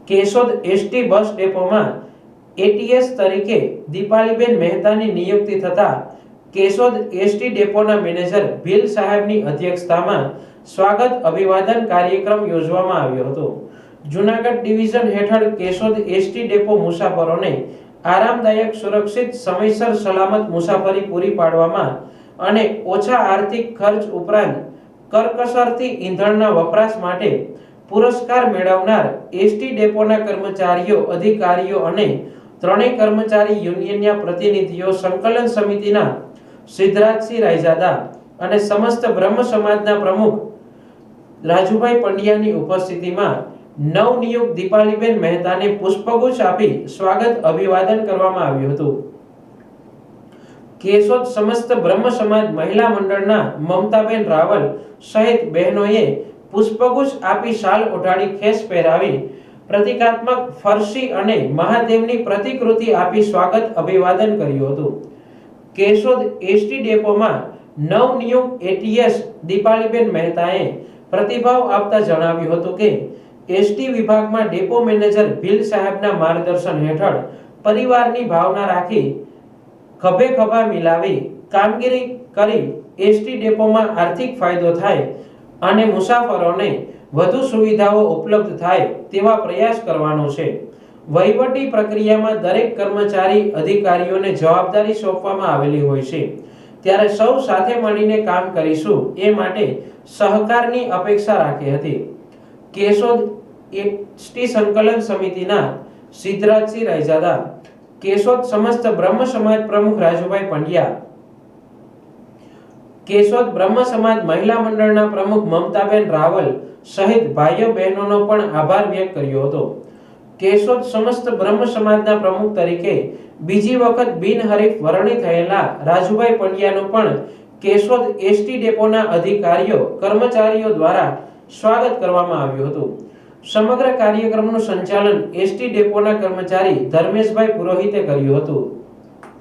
Keshod ST bus ડેપોમાં ATS તરીકે દીપાલીબેન મહેતાની નિયુક્તિ થતા કેશોદ એસટી ડેપોના મેનેજર ભીલ સાહેબની અધ્યક્ષતામાં સ્વાગત અભિવાદન કાર્યક્રમ યોજવામાં આવ્યો હતો। જૂનાગઢ ડિવિઝન હેઠળ કેશોદ એસટી ડેપો મુસાફરોને આરામદાયક, સુરક્ષિત, સમયસર, સલામત મુસાફરી પૂરી પાડવામાં અને ઓછા આર્થિક ખર્ચ ઉપરાંત કરકસરથી ઈંધણના વપરાશ માટે પુરસ્કાર મેળવનાર એસટી ડેપોના કર્મચારીઓ, અધિકારીઓ અને ત્રણેય કર્મચારી યુનિયનના પ્રતિનિધિઓ, સંકલન સમિતિના સિદ્ધરાજસિંહ રાયજાદા અને સમસ્ત બ્રહ્મ સમાજના પ્રમુખ રાજુભાઈ પંડ્યાની ઉપસ્થિતિમાં નવનિયુક્ત દીપાલીબેન મહેતાને પુષ્પગુચ્છ આપી સ્વાગત અભિવાદન કરવામાં આવ્યું હતું। કેશોદ સમસ્ત બ્રહ્મ સમાજ મહિલા મંડળના મમતાબેન રાવલ સહિત બહેનોએ પુષ્પગુચ્છ આપી, શાલ ઓઢાડી, ખેસ પહેરાવી, પ્રતિકાત્મક ફરસી અને મહાદેવની પ્રતિકૃતિ આપી સ્વાગત અભિવાદન કર્યું હતું। કેશોદ એસટી ડેપોમાં નવનિયુક્ત એટીએસ દીપાલીબેન મહેતાએ પ્રતિભાવ આપતા જણાવ્યું હતું કે એસટી વિભાગમાં ડેપો મેનેજર ભીલ સાહેબના માર્ગદર્શન હેઠળ પરિવારની ભાવના રાખી ખભે ખભા મિલાવી કામગીરી કરી એસટી ડેપોમાં આર્થિક ફાયદો થાય અને મુસાફરોને વધુ સુવિધાઓ ઉપલબ્ધ થાય તેવા પ્રયાસ કરવાનો છે। વહીવટી પ્રક્રિયામાં દરેક કર્મચારી, અધિકારીઓને જવાબદારી સોંપવામાં આવેલી હોય છે, ત્યારે સૌ સાથે મળીને કામ કરીશું એ માટે સહકારની અપેક્ષા રાખી હતી। કેશોદ એસટી સંકલન સમિતિના સિદ્ધરાજસિંહ રાયજાદા, કેશોદ સમસ્ત બ્રહ્મ સમાજ પ્રમુખ રાજુભાઈ પંડ્યા, કેશોદ બ્રહ્મ સમાજ મહિલા મંડળના પ્રમુખ મમતાબેન રાવલ સહિત ભાઈઓ બહેનોનો પણ આભાર વ્યક્ત કર્યો હતો। કેશોદ સમસ્ત બ્રહ્મ સમાજના પ્રમુખ તરીકે બીજી વખત બિનહરીફ વરણી થયેલા રાજુભાઈ પંડ્યાનું પણ કેશોદ એસટી ડેપોના અધિકારીઓ, કર્મચારીઓ દ્વારા સ્વાગત કરવામાં આવ્યું હતું। સમગ્ર કાર્યક્રમનું સંચાલન એસટી ડેપોના કર્મચારી ધર્મેશભાઈ પુરોહિતે કર્યું હતું।